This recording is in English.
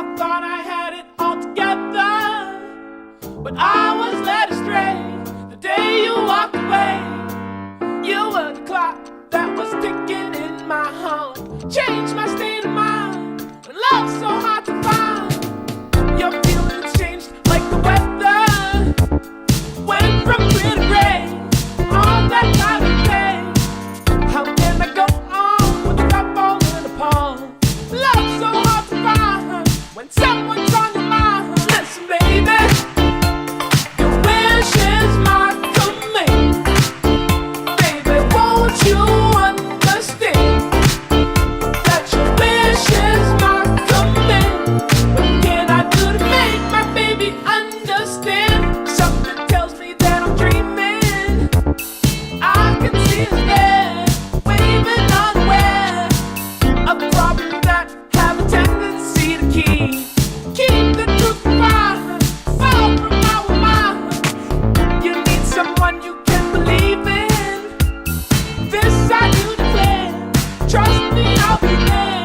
I thought I had it all together, but I was led astray the day you walked away. You were the clock that was ticking in my heart, changed my state of mind when love's so hard to find. Your feelings changed like the weather, went from clear to gray on that cloudy day. How can I go on without falling apart? Love's so hard to find when someone's on your mind. Listen, baby, your wish is my command. Baby, won't you understand that your wish is my command? What can I do to make my baby understand? Something tells me that I'm dreaming. I can see his head waving unaware of problems that have a tendency to keep the truth far from our mind. You need someone you can believe in. This I do declare. Trust me, I'll be there.